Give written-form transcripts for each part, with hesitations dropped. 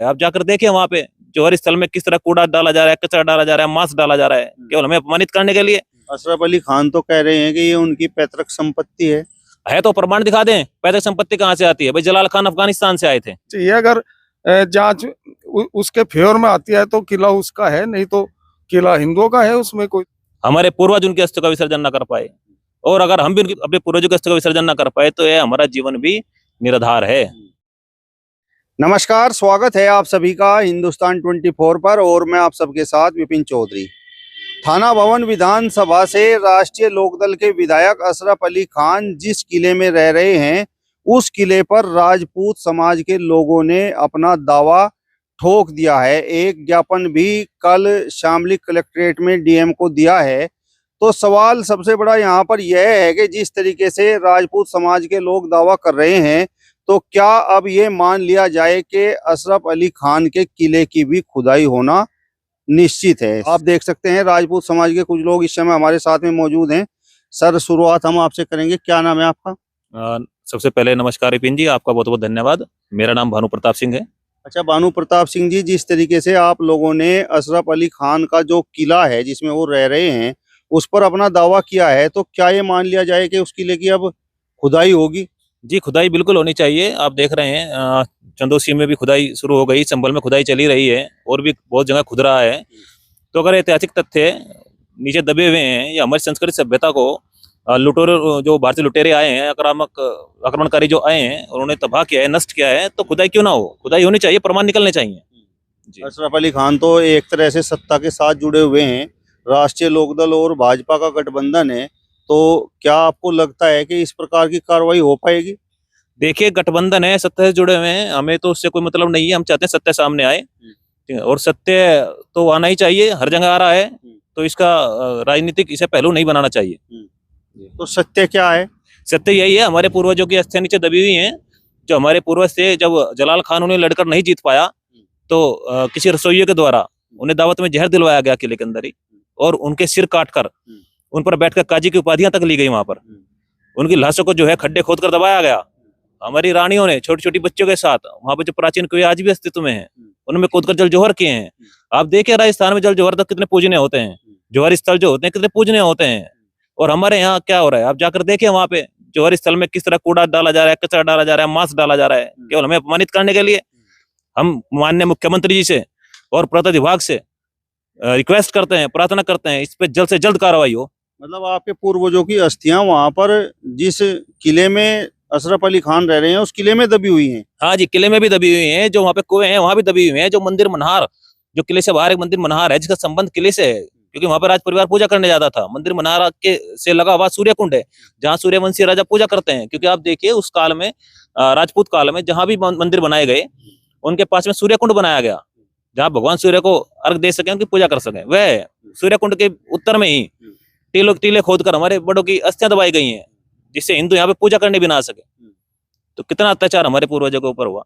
आप जाकर देखिए वहां पे जौहरी स्थल में किस तरह कूड़ा डाला जा रहा है, कचरा डाला जा रहा है, मांस डाला जा रहा है, केवल हमें अपमानित करने के लिए। अशरफ अली खान तो कह रहे हैं कि ये उनकी पैतृक संपत्ति है। तो प्रमाण दिखा दें, पैतृक संपत्ति कहाँ से आती है? भाई जलाल खान अफगानिस्तान से आए थे। चाहिए अगर जांच उसके फेवर में आती है तो किला उसका है, नहीं तो किला हिंदुओं का है। उसमें कोई हमारे पूर्वज उनके अस्थियों का विसर्जन न कर पाए, और अगर हम भी अपने पूर्वजों के अस्थियों का विसर्जन न कर पाए तो यह हमारा जीवन भी निराधार है। नमस्कार, स्वागत है आप सभी का हिंदुस्तान 24 पर और मैं आप सबके साथ विपिन चौधरी। थाना भवन विधानसभा से राष्ट्रीय लोकदल के विधायक अशरफ अली खान जिस किले में रह रहे हैं, उस किले पर राजपूत समाज के लोगों ने अपना दावा ठोक दिया है। एक ज्ञापन भी कल शामली कलेक्ट्रेट में डीएम को दिया है। तो सवाल सबसे बड़ा यहाँ पर यह है कि जिस तरीके से राजपूत समाज के लोग दावा कर रहे हैं, तो क्या अब ये मान लिया जाए कि अशरफ अली खान के किले की भी खुदाई होना निश्चित है? आप देख सकते हैं राजपूत समाज के कुछ लोग इस समय हमारे साथ में मौजूद हैं। सर, शुरुआत हम आपसे करेंगे, क्या नाम है आपका? सबसे पहले नमस्कार विपिन जी, आपका बहुत बहुत धन्यवाद। मेरा नाम भानु प्रताप सिंह है। अच्छा, भानु प्रताप सिंह जी, जिस तरीके से आप लोगों ने अशरफ अली खान का जो किला है जिसमें वो रह रहे हैं उस पर अपना दावा किया है, तो क्या ये मान लिया जाए कि उस किले की अब खुदाई होगी? जी, खुदाई बिल्कुल होनी चाहिए। आप देख रहे हैं चंदोसी में भी खुदाई शुरू हो गई, संभल में खुदाई चली रही है और भी बहुत जगह खुद रहा है। तो अगर ऐतिहासिक तथ्य नीचे दबे हुए हैं या हमारी संस्कृत सभ्यता को लुटेरे, जो भारतीय लुटेरे आए हैं, आक्रमणकारी जो आए हैं, उन्होंने तबाह किया है, नष्ट किया है, तो खुदाई क्यों ना हो? खुदाई होनी चाहिए, प्रमाण निकलने चाहिए। अशरफ अली खान तो एक तरह से सत्ता के साथ जुड़े हुए हैं, राष्ट्रीय लोकदल और भाजपा का गठबंधन है, तो क्या आपको लगता है कि इस प्रकार की कार्रवाई हो पाएगी? देखिए, गठबंधन है, सत्ता से जुड़े हुए हैं, हमें तो उससे कोई मतलब नहीं है। हम चाहते हैं सत्य सामने आए, और सत्य तो आना ही चाहिए, हर जगह आ रहा है, तो इसका राजनीतिक इसे पहलू नहीं बनाना चाहिए। तो सत्य क्या है? सत्य यही है, हमारे पूर्वजों की अस्थियां नीचे दबी हुई हैं। जो हमारे पूर्वज थे, जब जलाल खान उन्हें लड़कर नहीं जीत पाया तो किसी रसोइये के द्वारा उन्हें दावत में जहर दिलवाया गया किले के अंदर ही, और उनके सिर काटकर उन पर बैठकर काजी की उपाधियां तक ली गई। वहां पर उनकी लाशों को जो है खड्डे खोद कर दबाया गया। हमारी रानियों ने छोटी छोटी बच्चों के साथ वहां पर जो प्राचीन कुएं आज भी अस्तित्व में है, उनमें खोदकर जल जौहर किए हैं। आप देखिए राजस्थान में जल जौहर तक कितने पूजनीय होते हैं, जौहरी स्थल जो होते हैं कितने पूजनीय होते हैं। और हमारे यहाँ क्या हो रहा है? आप जाकर देखिए वहां पे जौहरी स्थल में किस तरह कूड़ा डाला जा रहा है, कचरा डाला जा रहा है, मांस डाला जा रहा है, केवल हमें अपमानित करने के लिए। हम माननीय मुख्यमंत्री जी से और पुरातत्व विभाग से रिक्वेस्ट करते हैं, प्रार्थना करते हैं, इस पे जल्द से जल्द कार्रवाई हो। मतलब आपके पूर्वजों की अस्थियां वहां पर जिस किले में अशरफ अली खान रह रहे हैं उस किले में दबी हुई हैं? हाँ जी, किले में भी दबी हुई हैं, जो वहाँ पे कुएं हैं वहां भी दबी हुई हैं। जो मंदिर मनहार, जो किले से बाहर एक मंदिर मनहार है जिसका संबंध किले से है, क्योंकि वहां पर राज परिवार पूजा करने जाता था। मंदिर मनहार के से लगा हुआ सूर्य कुंड है, जहाँ सूर्यवंशी राजा पूजा करते हैं। क्योंकि आप देखिए उस काल में, राजपूत काल में, जहां भी मंदिर बनाए गए उनके पास में सूर्य कुंड बनाया गया, जहाँ भगवान सूर्य को अर्घ दे सके, उनकी पूजा कर सके। वह सूर्य कुंड के उत्तर में ही टीले खोदकर हमारे बड़ों की अस्थियां दबाई गई हैं, जिससे हिंदू यहाँ पे पूजा करने भी ना सके। तो कितना अत्याचार हमारे पूर्वजों के ऊपर हुआ।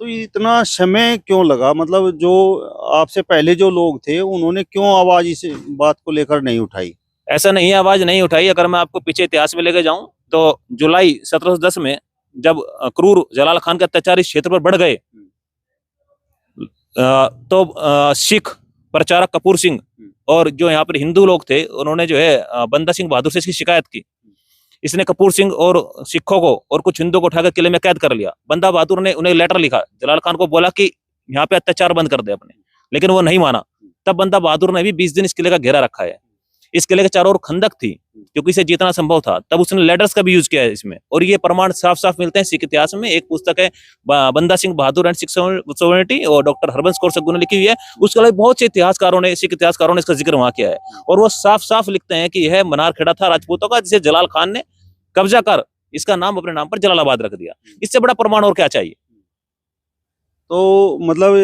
तो इतना समय क्यों लगा? मतलब जो आपसे पहले जो लोग थे उन्होंने क्यों आवाज इस बात को लेकर नहीं उठाई? ऐसा नहीं है आवाज नहीं उठाई। अगर मैं आपको पीछे इतिहास में लेके जाऊं तो जुलाई 1710 में जब क्रूर जलाल खान के अत्याचार इस क्षेत्र पर बढ़ गए, तो सिख प्रचारक कपूर सिंह और जो यहाँ पर हिंदू लोग थे, उन्होंने जो है बंदा सिंह बहादुर से इसकी शिकायत की। इसने कपूर सिंह और सिखों को और कुछ हिंदुओं को उठाकर किले में कैद कर लिया। बंदा बहादुर ने उन्हें लेटर लिखा, जलाल खान को बोला कि यहाँ पे अत्याचार बंद कर दे अपने, लेकिन वो नहीं माना। तब बंदा बहादुर ने भी 20 दिन इस किले का घेरा रखा है। इस किले के चारों ओर खंदक थी, क्योंकि इसे जीतना संभव था। तब उसने लेटर्स का भी यूज किया है इसमें, और ये प्रमाण साफ साफ मिलते हैं सिख इतिहास में। एक पुस्तक है बंदा सिंह बहादुर एंड सिख सोवरेनिटी, और डॉक्टर हरबंस कौर सग्गू ने लिखी हुई है। उसके अलावा बहुत से इतिहासकारों ने, सिख इतिहासकारों ने इसका जिक्र वहां किया है, और वो साफ साफ लिखते हैं कि यह मनारखेड़ा था राजपूतों का, जिसे जलाल खान ने कब्जा कर इसका नाम अपने नाम पर जलालाबाद रख दिया। इससे बड़ा प्रमाण और क्या चाहिए? तो मतलब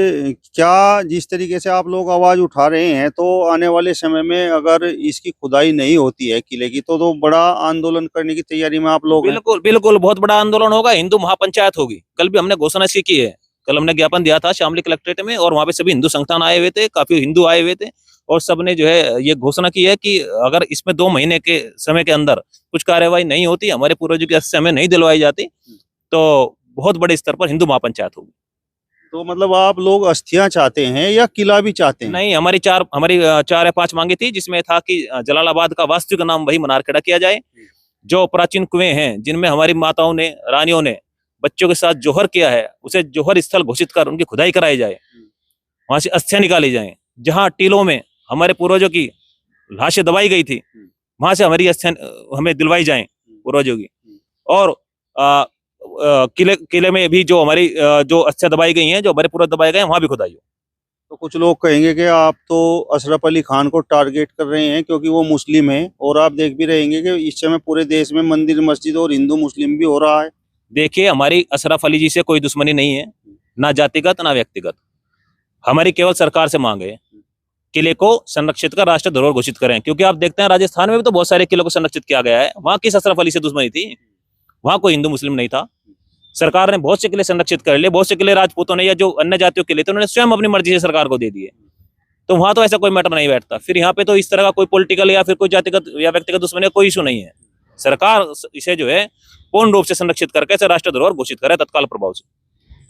क्या जिस तरीके से आप लोग आवाज उठा रहे हैं, तो आने वाले समय में अगर इसकी खुदाई नहीं होती है किले की, तो बड़ा आंदोलन करने की तैयारी में आप लोग हैं? बिल्कुल बिल्कुल, बहुत बड़ा आंदोलन होगा, हिंदू महापंचायत होगी। कल भी हमने घोषणा इसकी की है। कल हमने ज्ञापन दिया था शामली कलेक्ट्रेट में, और वहां पे सभी हिंदू संगठन आए हुए थे, काफी हिंदू आए हुए थे, और सबने जो है ये घोषणा की है कि अगर इसमें 2 महीने के समय के अंदर कुछ कार्यवाही नहीं होती, हमारे पूर्वजों की अस्थियां हमें नहीं दिलवाई जाती, तो बहुत बड़े स्तर पर हिंदू महापंचायत होगी। तो मतलब आप लोग अस्थियां चाहते हैं या किला भी चाहते हैं? नहीं, हमारी चार या पांच मांगे थी, जिसमें था कि जलालाबाद का वास्तविक नाम वही मनारखेड़ा किया जाए। जो प्राचीन कुएं हैं जिनमें हमारी माताओं ने, रानियों ने बच्चों के साथ जोहर किया है, उसे जोहर स्थल घोषित कर उनकी खुदाई कराई जाए, वहां से अस्थियां निकाली जाए। जहां टीलों में हमारे पूर्वजों की लाशें दबाई गई थी, वहां से हमारी अस्थियां हमें दिलवाई जाए पूर्वजों की। और किले में भी जो हमारी जो अस्थियां दबाई गई हैं, जो हमारे पूर्वज दबाए गए हैं, वहां भी खुदाई हो। तो कुछ लोग कहेंगे कि आप तो अशरफ अली खान को टारगेट कर रहे हैं क्योंकि वो मुस्लिम है, और आप देख भी रहेंगे कि इस समय पूरे देश में मंदिर मस्जिद और हिंदू मुस्लिम भी हो रहा है। देखिए, हमारी अशरफ अली जी से कोई दुश्मनी नहीं है, ना जातिगत ना व्यक्तिगत। हमारी केवल सरकार से मांग है, किले को संरक्षित कर राष्ट्रीय धरोहर घोषित करें। क्योंकि आप देखते हैं राजस्थान में भी तो बहुत सारे किलों को संरक्षित किया गया है, वहां किस अशरफ अली से दुश्मनी थी? वहां कोई हिंदू मुस्लिम नहीं था। सरकार ने बहुत से किले संरक्षित कर लिए, बहुत से किले राजपूतों ने या जो अन्य जातियों के लिए, तो उन्होंने स्वयं अपनी मर्जी से सरकार को दे दिए। तो वहां तो ऐसा कोई मैटर नहीं बैठता। फिर यहाँ पे तो इस तरह का कोई पॉलिटिकल या फिर कोई जातिगत या व्यक्तिगत दुश्मनी का कोई इशू नहीं है। सरकार इसे जो है पूर्ण रूप से संरक्षित करके इसे राष्ट्रीय धरोहर घोषित करे तत्काल प्रभाव से।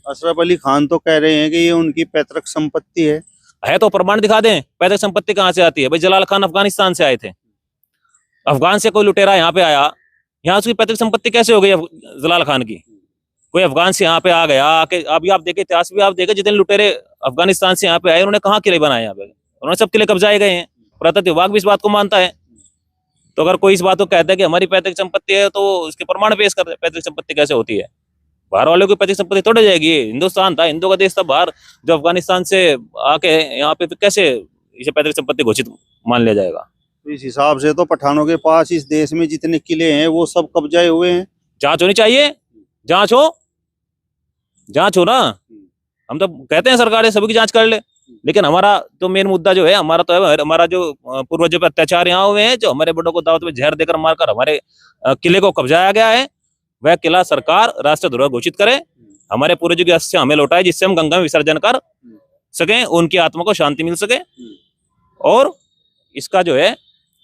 अशरफ अली खान तो कह रहे हैं कि ये उनकी पैतृक संपत्ति है। तो प्रमाण दिखा दें, पैतृक संपत्ति कहाँ से आती है? भाई जलाल खान अफगानिस्तान से आए थे, अफगान से कोई लुटेरा यहाँ पे आया, यहाँ उसकी पैतृक संपत्ति कैसे हो गई जलाल खान की? कोई अफगान से यहाँ पे आ गया, आके अभी आप देखे इतिहास भी आप देखे, जितने लुटेरे अफगानिस्तान से यहाँ पे आए उन्होंने कहाँ किले बनाए? यहाँ पे उन्होंने सब किले कब्जाए गए हैं। पुरातत्व विभाग भी इस बात को मानता है। तो अगर कोई इस बात को कहता है कि हमारी पैतृक संपत्ति है, तो उसके प्रमाण पेश कर दे, पैतृक संपत्ति कैसे होती है? बाहर वालों की पैतृक संपत्ति तोड़ जाएगी? हिंदुस्तान था, हिंदुओं का देश था, बाहर जो अफगानिस्तान से आके यहाँ पे कैसे इसे पैतृक संपत्ति घोषित मान लिया जाएगा? तो इस हिसाब से तो पठानों के पास इस देश में जितने किले हैं वो सब कब्जाए हुए हैं। जांच होनी चाहिए, जांच हो ना। हम तो कहते हैं सरकार सभी की जांच कर ले, लेकिन हमारा तो मेन मुद्दा जो है, हमारा तो है हमारा जो पूर्वजों पर अत्याचार यहाँ हुए हैं, जो हमारे बड़ों को दावत में जहर देकर मारकर हमारे किले को कब्जाया गया है, वह किला सरकार राष्ट्रीय धरोहर घोषित करे। हमारे पूर्वजों की अस्थियां हमें लौटाए, जिससे हम गंगा में विसर्जन कर सकें, उनकी आत्मा को शांति मिल सके और इसका जो है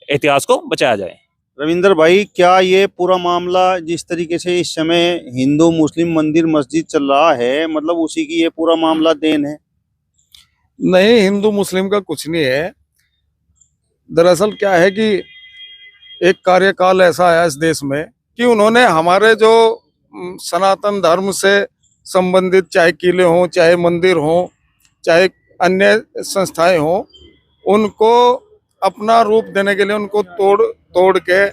इतिहास को बचाया जाए। रविंदर भाई, क्या ये पूरा मामला जिस तरीके से इस समय हिंदू मुस्लिम मंदिर मस्जिद चल रहा है, मतलब उसी की ये पूरा मामला देन है? नहीं, हिंदू मुस्लिम का कुछ नहीं है। दरअसल क्या है कि एक कार्यकाल ऐसा आया इस देश में कि उन्होंने हमारे जो सनातन धर्म से संबंधित, चाहे किले हों, चाहे मंदिर हों, चाहे अन्य संस्थाएं हों, उनको अपना रूप देने के लिए, उनको तोड़ के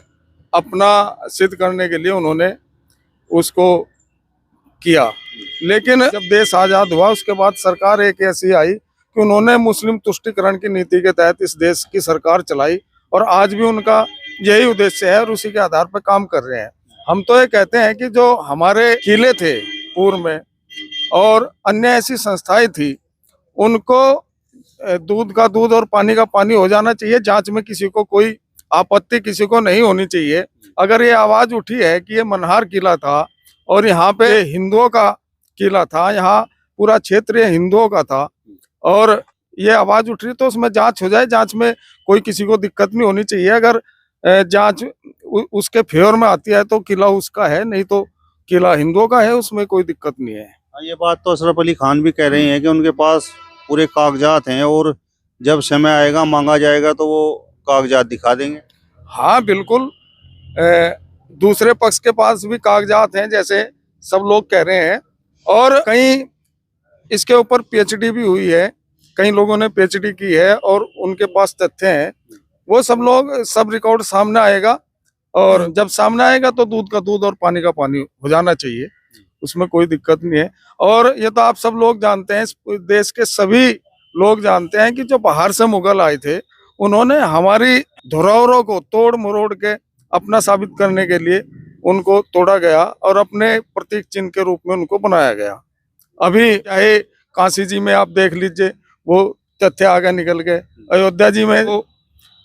अपना सिद्ध करने के लिए उन्होंने उसको किया। लेकिन जब देश आज़ाद हुआ उसके बाद सरकार एक ऐसी आई कि उन्होंने मुस्लिम तुष्टिकरण की नीति के तहत इस देश की सरकार चलाई, और आज भी उनका यही उद्देश्य है और उसी के आधार पर काम कर रहे हैं। हम तो ये कहते हैं कि जो हमारे किले थे पूर्व में और अन्य ऐसी संस्थाएं थी, उनको दूध का दूध और पानी का पानी हो जाना चाहिए। जांच में किसी को कोई आपत्ति किसी को नहीं होनी चाहिए। अगर ये आवाज उठी है कि ये मनहार किला था और यहाँ पे हिंदुओं का किला था, यहाँ पूरा क्षेत्र हिंदुओं का था, और ये आवाज उठ रही तो उसमें जांच हो जाए। जांच में कोई किसी को दिक्कत नहीं होनी चाहिए। अगर जांच उसके फेवर में आती है तो किला उसका है, नहीं तो किला हिंदुओं का है, उसमें कोई दिक्कत नहीं है। ये बात तो अशरफ अली खान भी कह रहे हैं कि उनके पास पूरे कागजात हैं और जब समय आएगा मांगा जाएगा तो वो कागजात दिखा देंगे। हाँ बिल्कुल, दूसरे पक्ष के पास भी कागजात हैं जैसे सब लोग कह रहे हैं, और कहीं इसके ऊपर पीएचडी भी हुई है, कई लोगों ने पीएचडी की है और उनके पास तथ्य हैं। वो सब रिकॉर्ड सामने आएगा, और जब सामने आएगा तो दूध का दूध और पानी का पानी हो जाना चाहिए, उसमें कोई दिक्कत नहीं है। और ये तो आप सब लोग जानते हैं, देश के सभी लोग जानते हैं कि जो बाहर से मुगल आए थे, उन्होंने हमारी धरोहरों को तोड़ मरोड़ के अपना साबित करने के लिए उनको तोड़ा गया और अपने प्रतीक चिन्ह के रूप में उनको बनाया गया। अभी चाहे काशी जी में आप देख लीजिए, वो तथ्य आगे निकल गए। अयोध्या जी में वो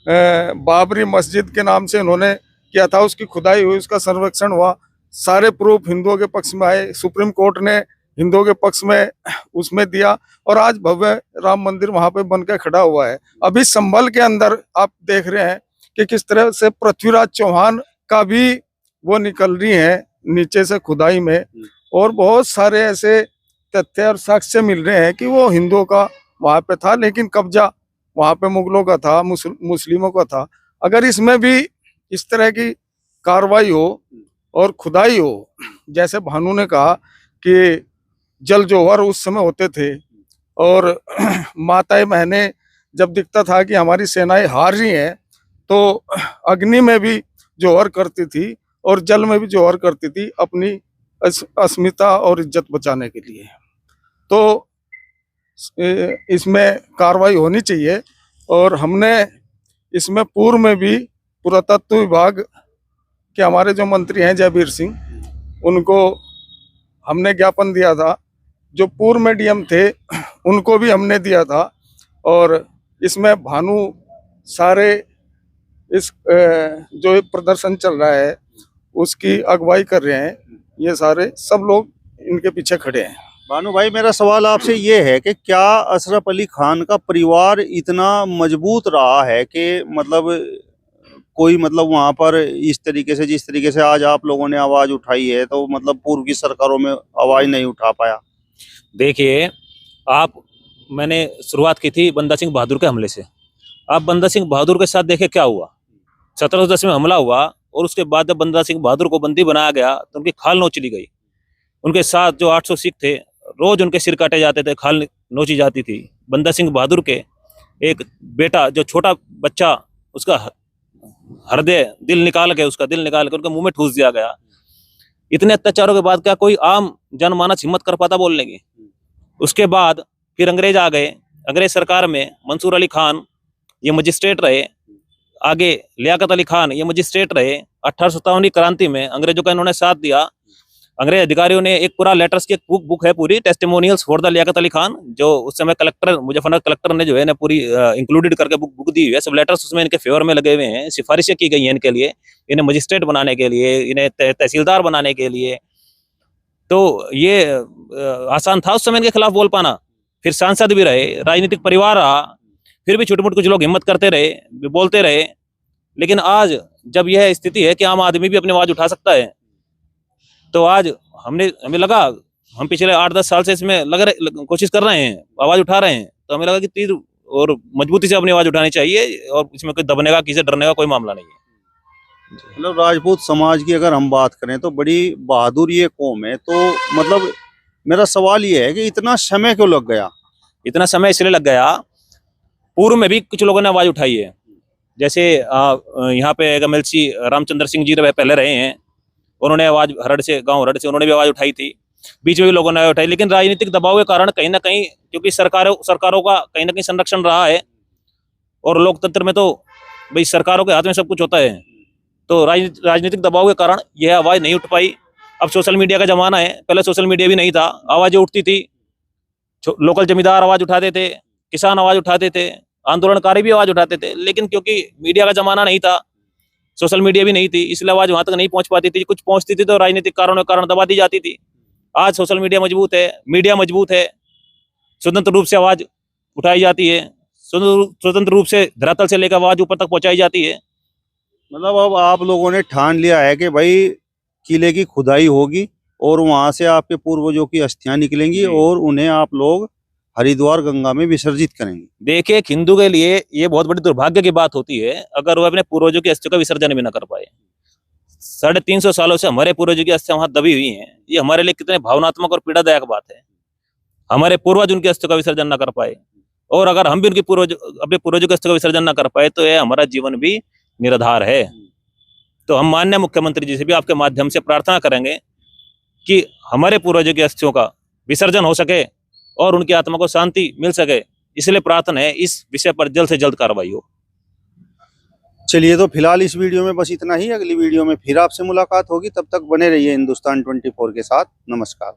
बाबरी मस्जिद के नाम से उन्होंने किया था, उसकी खुदाई हुई, उसका सर्वेक्षण हुआ, सारे प्रूफ हिंदुओं के पक्ष में आए, सुप्रीम कोर्ट ने हिंदुओं के पक्ष में उसमें दिया, और आज भव्य राम मंदिर वहां पे बनकर खड़ा हुआ है। अभी संभल के अंदर आप देख रहे हैं कि किस तरह से पृथ्वीराज चौहान का भी वो निकल रही है नीचे से खुदाई में, और बहुत सारे ऐसे तथ्य और साक्ष्य मिल रहे हैं कि वो हिंदुओं का वहां पे था, लेकिन कब्जा वहां पे मुगलों का था, मुस्लिमों का था। अगर इसमें भी इस तरह की कार्रवाई हो और खुदाई हो, जैसे भानु ने कहा कि जल जोहर उस समय होते थे और माताएं बहनें जब दिखता था कि हमारी सेनाएं हार रही हैं तो अग्नि में भी जोहर करती थी और जल में भी जोहर करती थी अपनी अस्मिता और इज्जत बचाने के लिए। तो इसमें कार्रवाई होनी चाहिए। और हमने इसमें पूर्व में भी पुरातत्व विभाग के हमारे जो मंत्री हैं जयवीर सिंह, उनको हमने ज्ञापन दिया था। जो पूर्व में डीएम थे उनको भी हमने दिया था। और इसमें भानु सारे इस जो प्रदर्शन चल रहा है उसकी अगुवाई कर रहे हैं। ये सारे सब लोग इनके पीछे खड़े हैं। भानु भाई, मेरा सवाल आपसे ये है कि क्या अशरफ अली खान का परिवार इतना मजबूत रहा है कि मतलब कोई मतलब वहां पर इस तरीके से, जिस तरीके से आज आप लोगों ने आवाज उठाई है, तो मतलब पूर्व की सरकारों में आवाज नहीं उठा पाया? देखिए मैंने शुरुआत की थी बंदा सिंह बहादुर के हमले से। आप बंदा सिंह बहादुर के साथ देखे क्या हुआ। 1710 में हमला हुआ और उसके बाद जब बंदा सिंह बहादुर को बंदी बनाया गया तो उनकी खाल नोच ली गई। उनके साथ जो 800 सिख थे, रोज उनके सिर काटे जाते थे, खाल नोची जाती थी। बंदा सिंह बहादुर के एक बेटा, जो छोटा बच्चा, उसका हृदय दिल निकाल के उनके मुंह में ठूस दिया गया। इतने अत्याचारों के बाद क्या कोई आम जनमानस हिम्मत कर पाता बोलने की? उसके बाद फिर अंग्रेज आ गए। अंग्रेज सरकार में मंसूर अली खान ये मजिस्ट्रेट रहे, आगे लियाकत अली खान ये मजिस्ट्रेट रहे। 1857 की क्रांति में अंग्रेजों का इन्होंने साथ दिया। अंग्रेज अधिकारियों ने एक पूरा लेटर्स की एक बुक है पूरी, testimonials for the Liaquat Ali Khan, जो उस समय कलेक्टर मुजफ्फरनगर कलेक्टर ने जो है ना पूरी इंक्लूडेड करके बुक दी हुई है। सब लेटर्स उसमें इनके फेवर में लगे हुए हैं, सिफारिशें की गई हैं इनके लिए, इन्हें मजिस्ट्रेट बनाने के लिए, इन्हें तहसीलदार बनाने के लिए। तो ये आसान था उस समय इनके खिलाफ बोल पाना। फिर सांसद भी रहे, राजनीतिक परिवार रहा, फिर भी छोटे मोटे कुछ लोग हिम्मत करते रहे, बोलते रहे। लेकिन आज जब यह स्थिति है कि आम आदमी भी अपनी आवाज उठा सकता है, तो आज हमें लगा, हम पिछले 8-10 साल से इसमें कोशिश कर रहे हैं, आवाज उठा रहे हैं, तो हमें लगा कि तीर और मजबूती से अपनी आवाज उठानी चाहिए और इसमें कोई दबने का, किसी डरने का कोई मामला नहीं है। मतलब राजपूत समाज की अगर हम बात करें तो बड़ी बहादुर ये कौम है। तो मतलब मेरा सवाल ये है कि इतना समय क्यों लग गया? इतना समय इसलिए लग गया, पूर्व में भी कुछ लोगों ने आवाज उठाई है। जैसे यहाँ पे एमएलसी रामचंद्र सिंह जी पहले रहे हैं, उन्होंने आवाज गांव हरड़ से उन्होंने भी आवाज उठाई थी। बीच में भी लोगों ने उठाई, लेकिन राजनीतिक दबाव के कारण कहीं ना कहीं, क्योंकि सरकारों का कहीं ना कहीं संरक्षण रहा है और लोकतंत्र में तो भाई सरकारों के हाथ में सब कुछ होता है, तो राजनीतिक दबाव के कारण यह आवाज नहीं उठ पाई। अब सोशल मीडिया का जमाना है, पहले सोशल मीडिया भी नहीं था, आवाजें उठती थी। लोकल जमींदार आवाज उठाते थे, किसान आवाज उठाते थे, आंदोलनकारी भी आवाज उठाते थे। लेकिन क्योंकि मीडिया का जमाना नहीं था, सोशल मीडिया भी नहीं थी, इसलिए आवाज वहां तक नहीं पहुंच पाती थी। कुछ पहुंचती थी तो राजनीतिक कारणों के कारण दबा दी जाती थी। आज सोशल मीडिया मजबूत है, मीडिया मजबूत है, स्वतंत्र रूप से आवाज उठाई जाती है, स्वतंत्र रूप से धरातल से लेकर आवाज ऊपर तक पहुंचाई जाती है। मतलब अब आप लोगों ने ठान लिया है कि भाई किले की खुदाई होगी और वहां से आपके पूर्वजों की अस्थियां निकलेंगी और उन्हें आप लोग हरिद्वार गंगा में विसर्जित करेंगे। देखिए, एक हिंदू के लिए ये बहुत बड़ी दुर्भाग्य की बात होती है अगर वो अपने पूर्वजों की अस्थियों का विसर्जन भी न कर पाए। 350 सालों से हमारे पूर्वजों की अस्थियां वहां दबी हुई हैं। ये हमारे लिए कितने भावनात्मक और पीड़ादायक बात है। हमारे पूर्वज उनकी अस्थियों का विसर्जन न कर पाए, और अगर हम भी अपने पूर्वजों की अस्थियों का विसर्जन न कर पाए तो यह हमारा जीवन भी निराधार है। तो हम माननीय मुख्यमंत्री जी से भी आपके माध्यम से प्रार्थना करेंगे कि हमारे पूर्वजों की अस्थियों का विसर्जन हो सके और उनकी आत्मा को शांति मिल सके। इसलिए प्रार्थना है इस विषय पर जल्द से जल्द कार्रवाई हो। चलिए, तो फिलहाल इस वीडियो में बस इतना ही। अगली वीडियो में फिर आपसे मुलाकात होगी, तब तक बने रहिए हिंदुस्तान 24 के साथ। नमस्कार।